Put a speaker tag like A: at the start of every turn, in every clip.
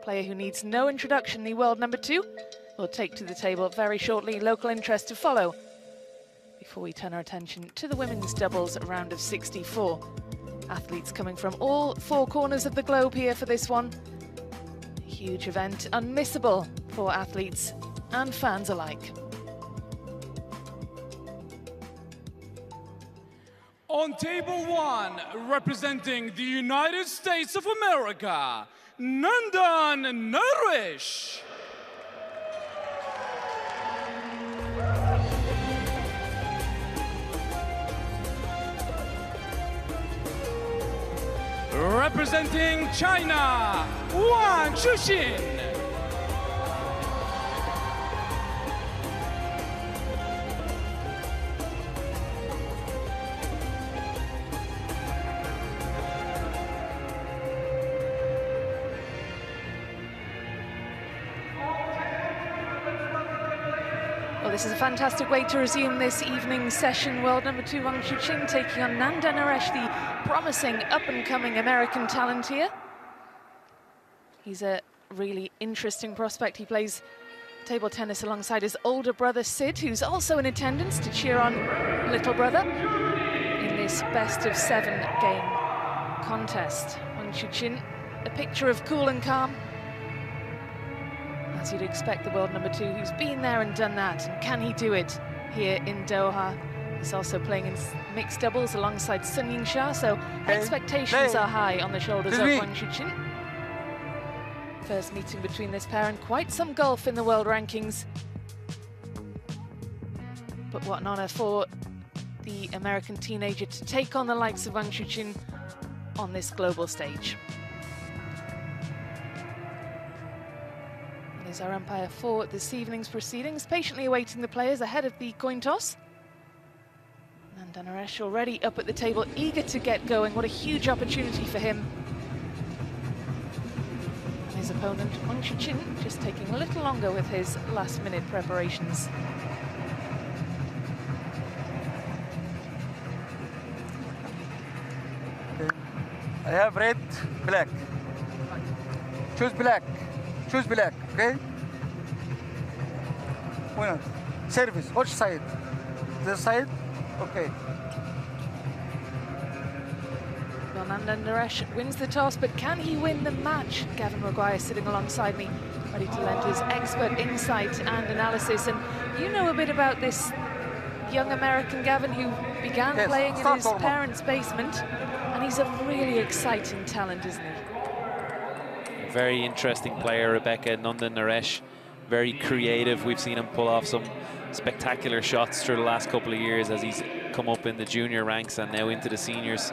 A: Player who needs no introduction, the world number 2, will take to the table very shortly. Local interest to follow before we turn our attention to the women's doubles round of 64. Athletes coming from all 4 corners of the globe here for this one. A huge event, unmissable for athletes and fans alike.
B: On table 1, representing the United States of America, Nandan Naresh. Representing China, Wang Chuqin.
A: Well, this is a fantastic way to resume this evening's session. World number 2, Wang Chuqin, taking on Nandan Naresh, the promising up-and-coming American talent here. He's a really interesting prospect. He plays table tennis alongside his older brother, Sid, who's also in attendance to cheer on little brother in this best-of-7 game contest. Wang Chuqin, a picture of cool and calm, as you'd expect the world number 2, who's been there and done that. And can he do it here in Doha? He's also playing in mixed doubles alongside Sun Ying-sha, so expectations are high on the shoulders of Wang Chuqin. First meeting between this pair, and quite some golf in the world rankings. But what an honor for the American teenager to take on the likes of Wang Chuqin on this global stage. Is our umpire for this evening's proceedings, patiently awaiting the players ahead of the coin toss. Nandan Naresh already up at the table, eager to get going. What a huge opportunity for him. And his opponent, Wang Chuqin, just taking a little longer with his last-minute preparations.
C: Okay. I have red, black. Choose black. Choose black, okay? Winner. Service, which side? This side? Okay.
A: Well, Nandan Naresh wins the toss, but can he win the match? Gavin Maguire sitting alongside me, ready to lend his expert insight and analysis. And you know a bit about this young American, Gavin, who began playing in his parents' basement, and he's a really exciting talent, isn't he?
D: Very interesting player, Rebecca. Nandan Naresh, very creative. We've seen him pull off some spectacular shots through the last couple of years as he's come up in the junior ranks and now into the seniors.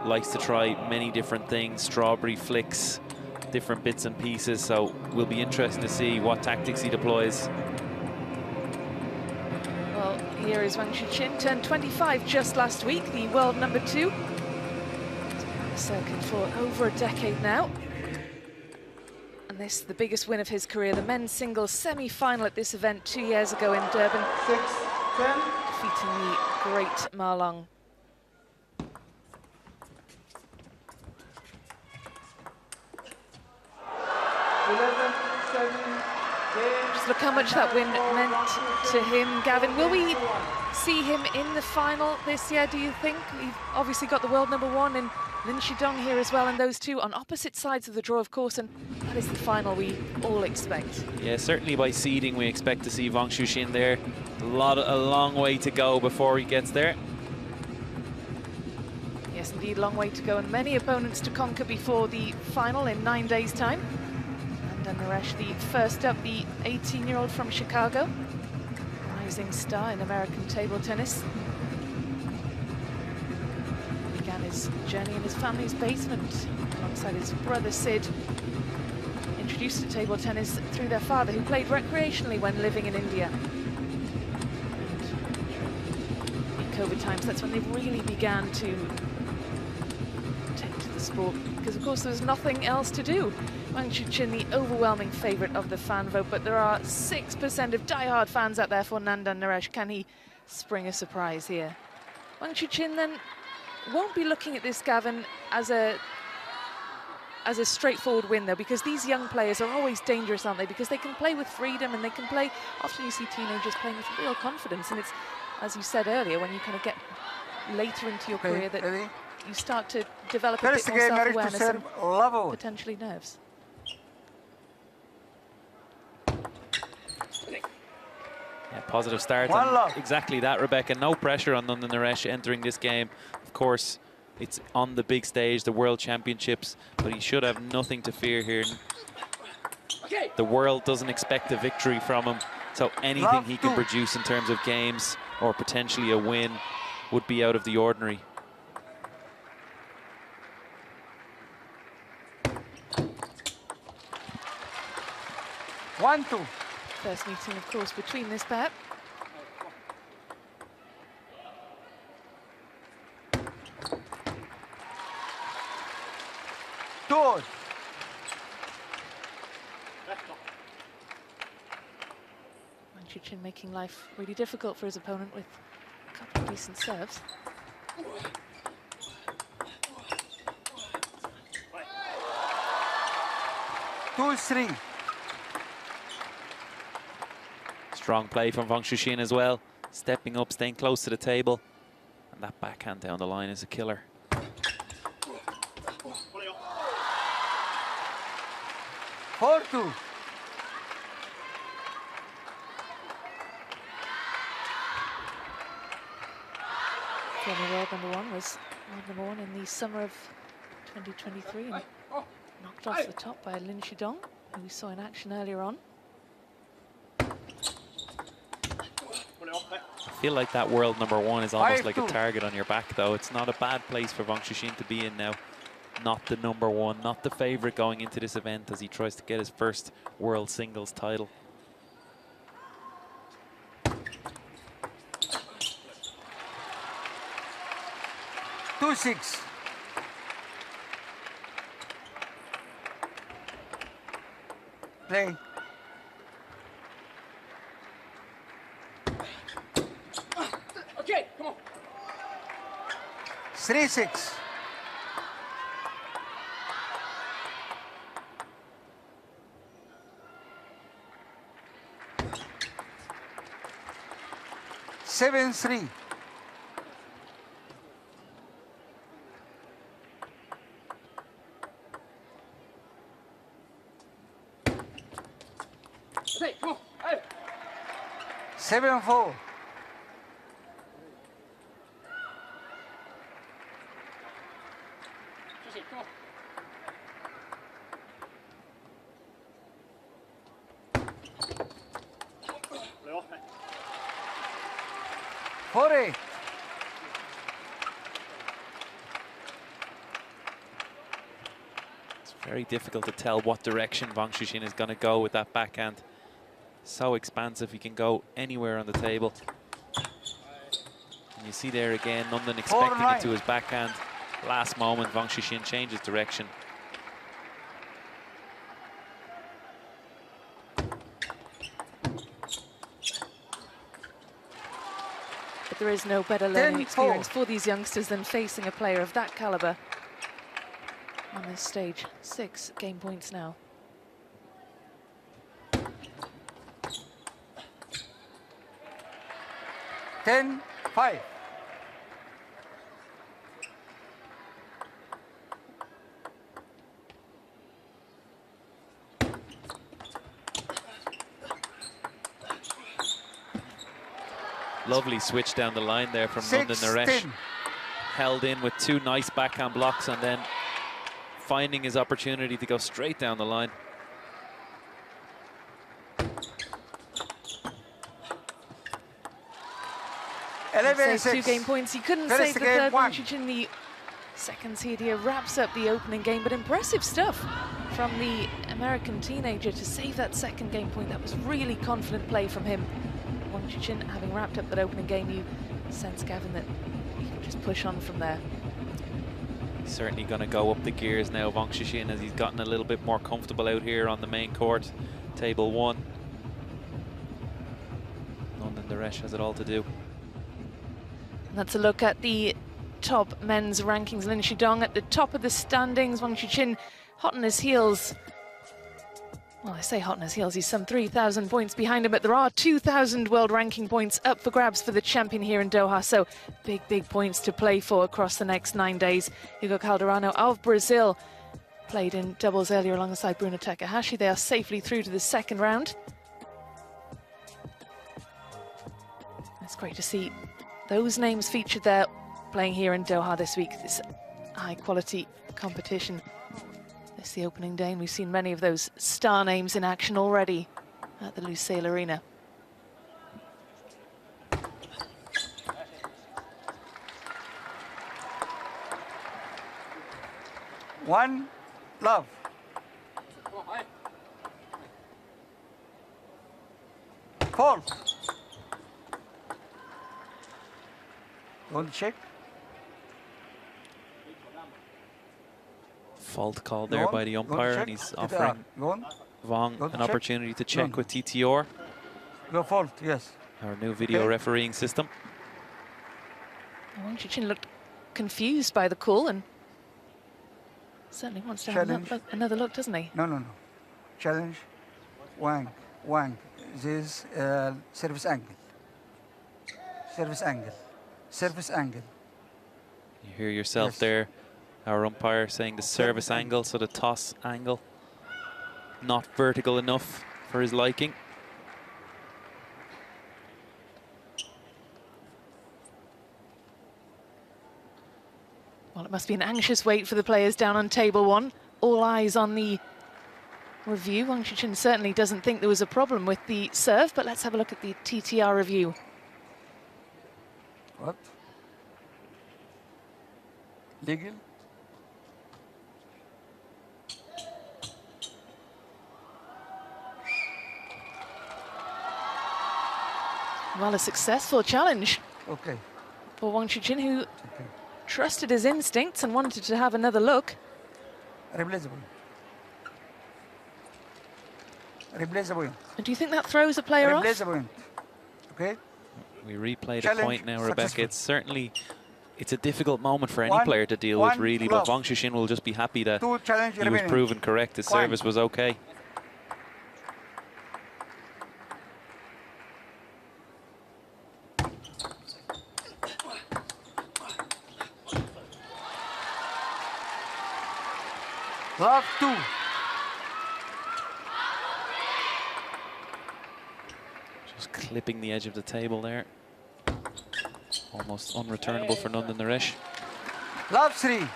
D: Likes to try many different things, strawberry flicks, different bits and pieces, so will be interesting to see what tactics he deploys.
A: Well, here is Wang Chuqin, turned 25 just last week, the world number 2. He's been on the circuit for over a decade now. This, the biggest win of his career, the men's singles semi-final at this event 2 years ago in Durban,
C: 6-10,
A: defeating the great Ma Long. Just look how much that win meant to him, Gavin. Will we see him in the final this year, do you think? We've obviously got the world number 1 in Lin Shidong here as well, and those two on opposite sides of the draw, of course, and that is the final we all expect. Yeah,
D: certainly by seeding we expect to see Wang Chuqin there. A long way to go before he gets there.
A: Yes, indeed, long way to go, and many opponents to conquer before the final in 9 days' time. Nandan Naresh, the first up, the 18-year-old from Chicago, rising star in American table tennis. Began his journey in his family's basement alongside his brother Sid. Introduced to table tennis through their father, who played recreationally when living in India. And in COVID times, that's when they really began to take to the sport, because of course there was nothing else to do. Wang Chuqin, the overwhelming favourite of the fan vote, but there are 6% of die-hard fans out there for Nandan Naresh. Can he spring a surprise here? Wang Chuqin then won't be looking at this, Gavin, as a as a straightforward win, though, because these young players are always dangerous, aren't they? Because they can play with freedom and they can play. Often you see teenagers playing with real confidence, and it's, as you said earlier, when you kind of get later into your career that you start to develop a bit more self-awareness and potentially nerves.
D: Yeah, positive start. And exactly that, Rebecca. No pressure on Nandan Naresh entering this game. Of course, it's on the big stage, the World Championships, but he should have nothing to fear here. The world doesn't expect a victory from him, so anything he can produce in terms of games or potentially a win would be out of the ordinary.
C: One, two.
A: First meeting, of course, between this pair.
C: Two.
A: Wang Chuqin making life really difficult for his opponent with a couple of decent serves.
C: Two, three.
D: Strong play from Wang Chuqin as well. Stepping up, staying close to the table. And that backhand down the line is a killer.
C: 4-2.
A: Former world #1 was world #1 in the summer of 2023 and knocked off the top by Lin Shidong, who we saw in action earlier on.
D: I feel like that world #1 is almost like a target on your back, though. It's not a bad place for Wang Chuqin to be in now. Not the #1, not the favorite going into this event as he tries to get his first world singles title.
C: Two, six. Play.
B: Okay, come on.
C: 3-6. Seven, 3.
B: Okay, come on. Hey.
C: 7-4.
B: Come on.
C: 4-8.
D: It's very difficult to tell what direction Wang Chuqin is going to go with that backhand. So expansive, he can go anywhere on the table. And you see there again, Nandan expecting it to his backhand. Last moment, Wang Chuqin changes direction.
A: But there is no better learning experience for these youngsters than facing a player of that caliber on this stage. 6 game points now.
C: Ten, 5.
D: Lovely switch down the line there from Nandan Naresh. Held in with 2 nice backhand blocks and then finding his opportunity to go straight down the line.
A: Save 2 game points. He couldn't save the third. Wang Chuqin, the second seed here, wraps up the opening game, but impressive stuff from the American teenager to save that second game point. That was really confident play from him. Wang Chuqin, having wrapped up that opening game, you sense, Gavin, that he can just push on from there.
D: He's certainly going to go up the gears now, Wang Chuqin, as he's gotten a little bit more comfortable out here on the main court, table 1. Nandan Naresh has it all to do.
A: That's a look at the top men's rankings. Lin Shidong at the top of the standings. Wang Chuqin hot on his heels. Well, I say hot on his heels, he's some 3,000 points behind him, but there are 2,000 world ranking points up for grabs for the champion here in Doha, so big points to play for across the next 9 days. Hugo Calderano of Brazil played in doubles earlier alongside Bruno Takahashi. They are safely through to the second round. It's great to see those names featured there playing here in Doha this week, this high-quality competition. It's the opening day, and we've seen many of those star names in action already at the Lusail Arena.
C: One, love. Fall. Don't check.
D: Fault called there by the umpire, and he's offering Wang an opportunity to check with TTR.
C: No fault, yes.
D: Our new video refereeing system.
A: Wang Chuqin looked confused by the call and certainly wants to have another look, doesn't he?
C: No. Challenge. Wang. This service angle. Service angle.
D: You hear yourself there. Our umpire saying the service angle, so the toss angle, not vertical enough for his liking.
A: Well, it must be an anxious wait for the players down on table one. All eyes on the review. Wang Chuqin certainly doesn't think there was a problem with the serve, but let's have a look at the TTR review.
C: What? Legal?
A: Well, a successful challenge for Wang Chuqin, who trusted his instincts and wanted to have another look.
C: Replaceable.
A: And do you think that throws a player off?
C: Okay.
D: We replay the point now, Rebecca. It's certainly, it's a difficult moment for any player to deal with, really, but Wang Chuqin will just be happy that he was proven correct. His service was okay.
C: Love 2.
D: Just clipping the edge of the table there. Almost unreturnable for Nandan Naresh.
C: Love 3.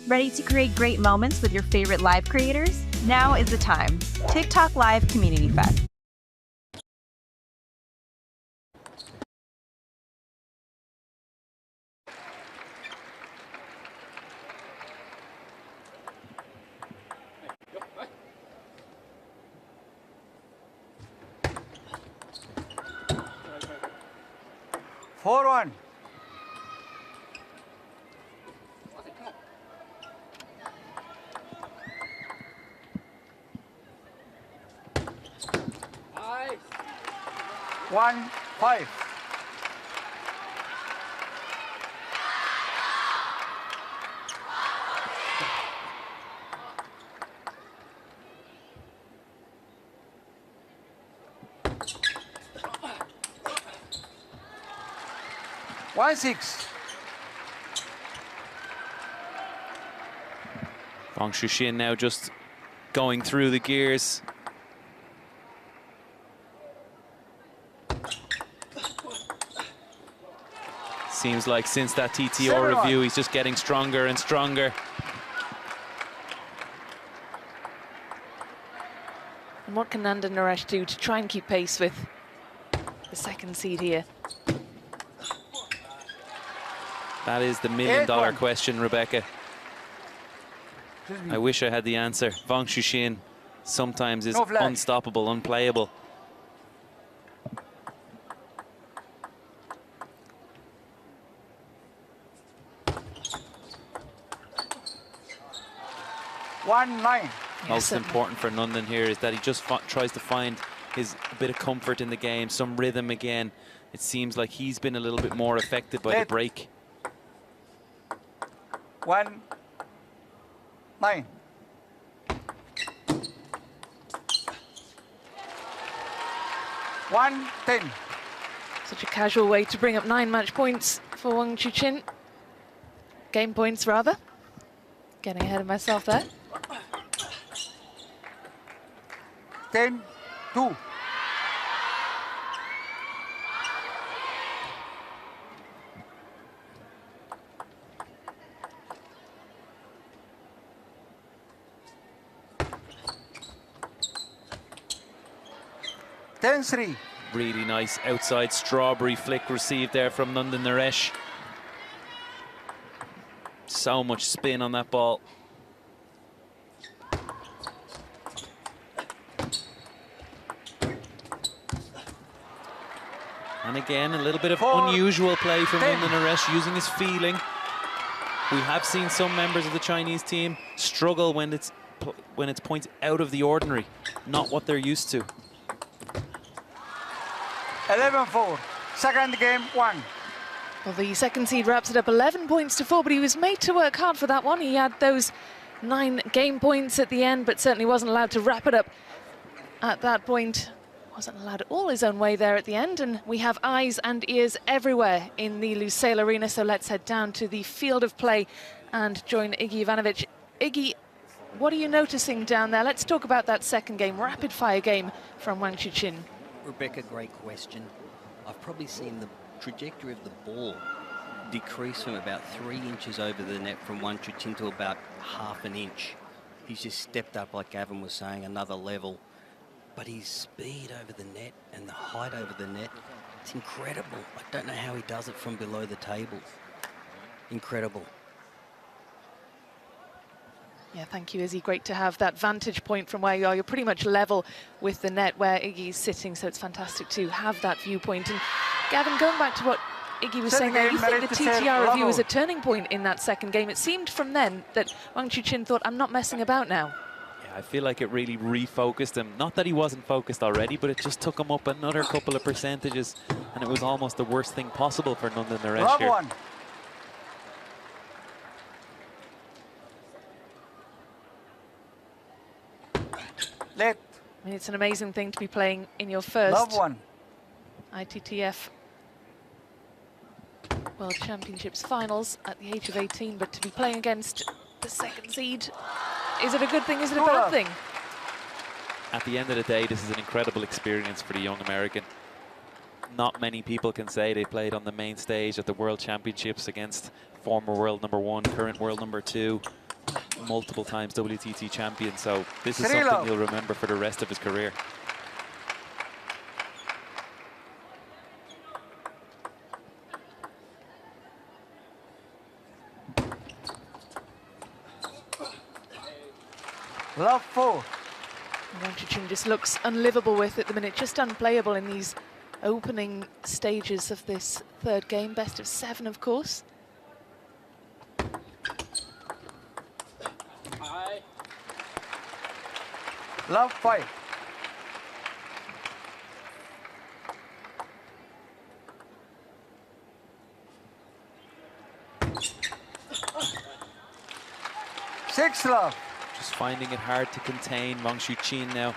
E: Ready to create great moments with your favorite live creators? Now is the time. TikTok Live Community Fest.
C: Four one. One, 5. One, 6.
D: Wang Chuqin now just going through the gears. Seems like since that TTR review, he's just getting stronger and stronger.
A: And what can Nandan Naresh do to try and keep pace with the second seed here?
D: That is the million-dollar question, Rebecca. I wish I had the answer. Wang Chuqin sometimes is unstoppable, unplayable.
C: 1-9.
D: Most important for Nandan here is that he just tries to find a bit of comfort in the game, some rhythm again. It seems like he's been a little bit more affected by the break.
C: 1-9. $1-10.
A: Such a casual way to bring up 9 match points for Wang Chuqin. Game points, rather. Getting ahead of myself there.
C: 10-2. $10-3.
D: Really nice outside strawberry flick received there from Nandan Naresh. So much spin on that ball. And again, a little bit of unusual play from Nandan Naresh, using his feeling. We have seen some members of the Chinese team struggle when it's points out of the ordinary, not what they're used to.
C: 11-4. Second game, 1.
A: Well, the second seed wraps it up 11 points to 4, but he was made to work hard for that one. He had those 9 game points at the end, but certainly wasn't allowed to wrap it up at that point. Wasn't allowed all his own way there at the end, and we have eyes and ears everywhere in the Lusail Arena, so let's head down to the field of play and join Iggy Ivanovic. Iggy, what are you noticing down there? Let's talk about that second game, rapid-fire game from Wang Chuqin.
F: Rebecca, great question. I've probably seen the trajectory of the ball decrease from about 3 inches over the net from Wang Chuqin to about ½ an inch. He's just stepped up, like Gavin was saying, another level. But his speed over the net and the height over the net, it's incredible. I don't know how he does it from below the table. Incredible.
A: Yeah, thank you, Izzy. Great to have that vantage point from where you are. You're pretty much level with the net where Iggy's sitting, so it's fantastic to have that viewpoint. And Gavin, going back to what Iggy was saying there, you think the TTR review was a turning point in that second game. It seemed from then that Wang Chuqin thought, I'm not messing about now.
D: Yeah, I feel like it really refocused him. Not that he wasn't focused already, but it just took him up another couple of percentages, and it was almost the worst thing possible for Nandan Naresh here.
A: I mean, it's an amazing thing to be playing in your first ITTF World Championships finals at the age of 18, but to be playing against the second seed, is it a good thing, is it a bad thing?
D: At the end of the day, this is an incredible experience for the young American. Not many people can say they played on the main stage at the World Championships against former world #1, current world #2, multiple times WTT champion, so this is something he'll remember for the rest of his career.
C: Love 4.
A: Wang Chuqin just looks unlivable with at the minute, just unplayable in these opening stages of this third game. Best of 7, of course.
C: Love 5. Six love.
D: Just finding it hard to contain Wang Chuqin now.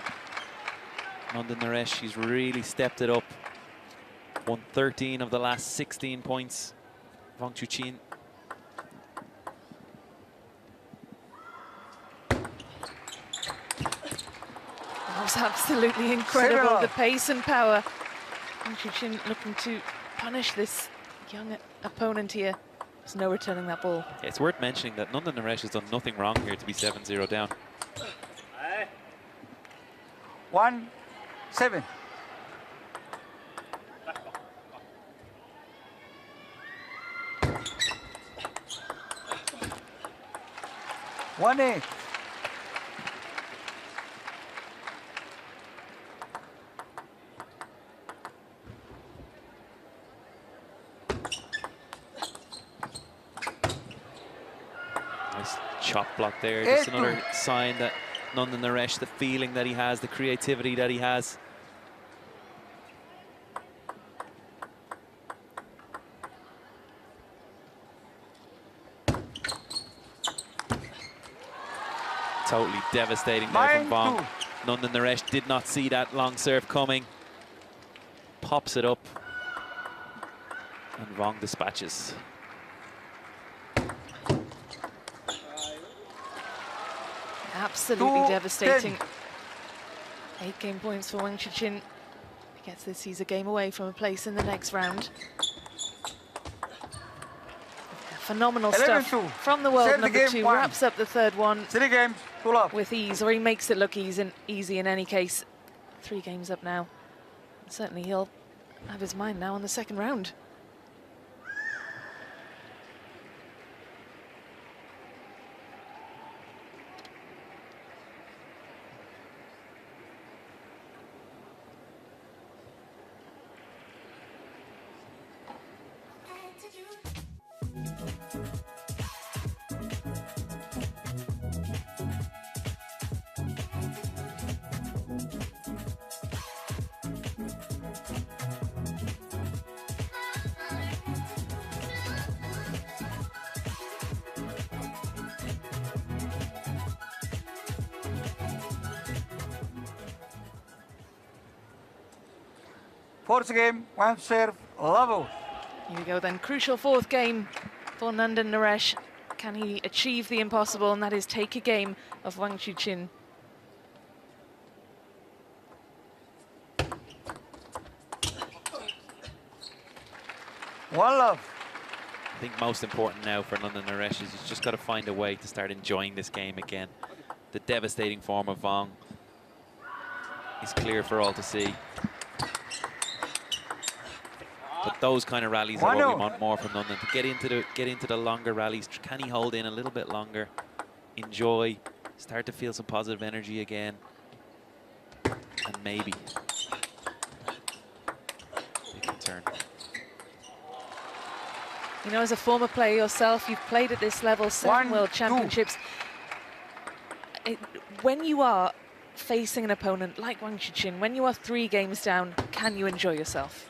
D: Nandan Naresh, he's really stepped it up. Won 13 of the last 16 points. Wang Chuqin.
A: That was absolutely incredible, the pace and power. Wang Chuqin looking to punish this young opponent here. There's no returning that ball.
D: Yeah, it's worth mentioning that Nandan Naresh has done nothing wrong here to be 7-0 down.
C: 1-7. One 8.
D: chop block there. Just another sign that Nandan Naresh, the feeling that he has, the creativity that he has. Totally devastating there from Wang. Nandan Naresh did not see that long serve coming. Pops it up. And Wang dispatches.
A: Absolutely devastating. 8 game points for Wang Chuqin. He gets this, he's a game away from a place in the next round. Phenomenal stuff from the world number 2. Wraps up the third one
C: 3 games, pull up.
A: with ease, or he makes it look easy in any case. 3 games up now. Certainly he'll have his mind now on the second round.
C: Fourth game, 1 serve, level.
A: Here we go then, crucial 4th game for Nandan Naresh. Can he achieve the impossible, and that is take a game of Wang Chuqin?
C: One love.
D: I think most important now for Nandan Naresh is he's just got to find a way to start enjoying this game again. The devastating form of Wang is clear for all to see. But those kind of rallies are what we want more from Nandan, to get into the longer rallies. Can he hold in a little bit longer, enjoy, start to feel some positive energy again, and maybe they can turn.
A: You know, as a former player yourself, you've played at this level, 7 World Championships. When you are facing an opponent like Wang Chuqin, when you are 3 games down, can you enjoy yourself?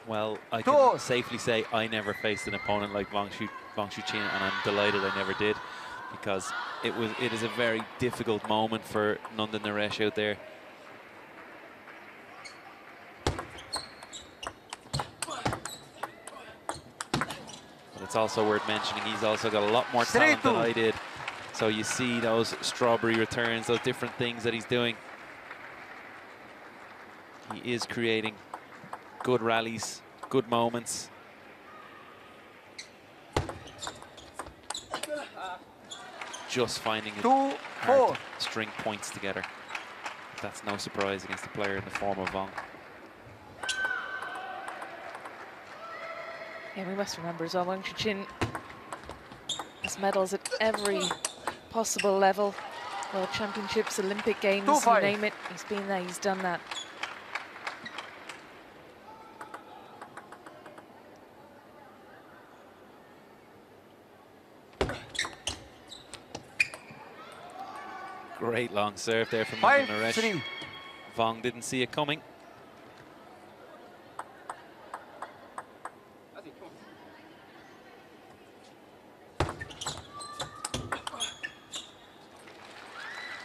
D: Well, I can safely say I never faced an opponent like Wang Chuqin, and I'm delighted I never did, because it is a very difficult moment for Nandan Naresh out there. But it's also worth mentioning he's also got a lot more talent than I did. So you see those strawberry returns, those different things that he's doing. He is creating good rallies, good moments. Just finding it hard to string points together. That's no surprise against a player in the form of Wang.
A: Yeah, we must remember as well, Wang Chuqin has medals at every possible level. World Championships, Olympic Games, you name it. He's been there, he's done that.
D: Great long serve there from Nandan Naresh. Wang didn't see it coming.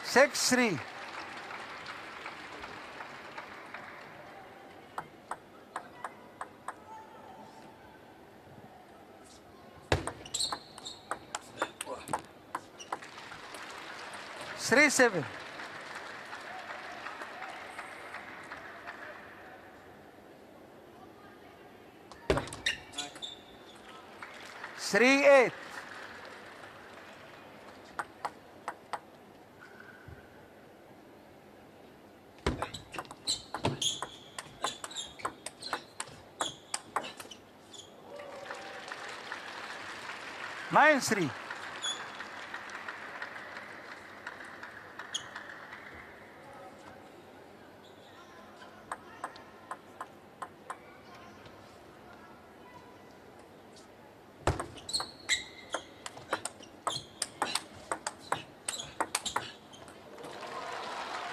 C: Six, 3. Three, 7. Three, 8. Nine, 3.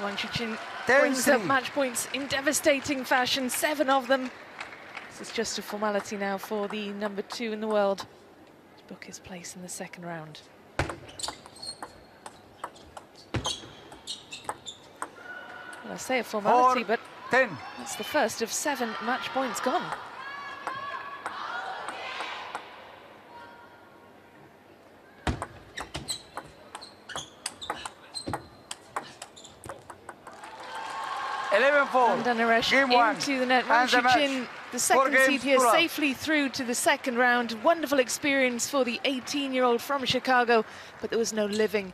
A: Wang Chuqin
C: 10-3.
A: brings up match points in devastating fashion, 7 of them. This is just a formality now for the number 2 in the world to book his place in the second round. Well, I say a formality, but
C: 10.
A: it's the first of 7 match points gone. Nandan Naresh
C: Game 1.
A: into the net. Wang
C: And the match.
A: Chuqin, the second
C: 4
A: seed
C: games
A: here,
C: to love.
A: safely through to the second round. Wonderful experience for the 18-year-old from Chicago, but there was no living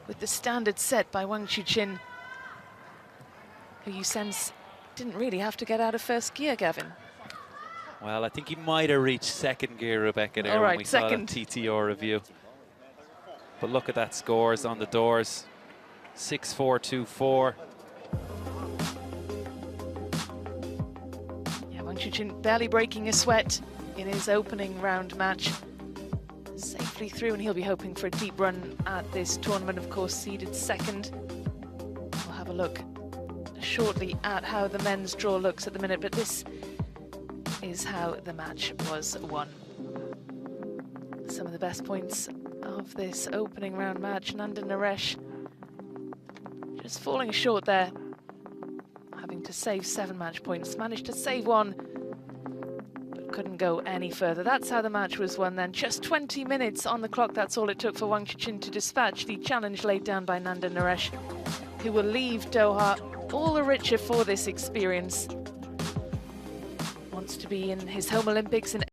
A: with the standard set by Wang Chuqin, who you sense didn't really have to get out of first gear, Gavin.
D: Well, I think he might have reached second gear, Rebecca, there
A: All right,
D: when we
A: second.
D: saw the TTR review. But look at that scores on the doors. 6-4, 2-4.
A: Yeah, Wang Chuqin barely breaking a sweat in his opening round match. Safely through, and he'll be hoping for a deep run at this tournament, of course, seeded second. We'll have a look shortly at how the men's draw looks at the minute, but this is how the match was won. Some of the best points of this opening round match. Nandan Naresh just falling short there, having to save 7 match points. Managed to save 1, but couldn't go any further. That's how the match was won then. Just 20 minutes on the clock. That's all it took for Wang Chuqin to dispatch the challenge laid down by Nandan Naresh, who will leave Doha all the richer for this experience. Wants to be in his home Olympics in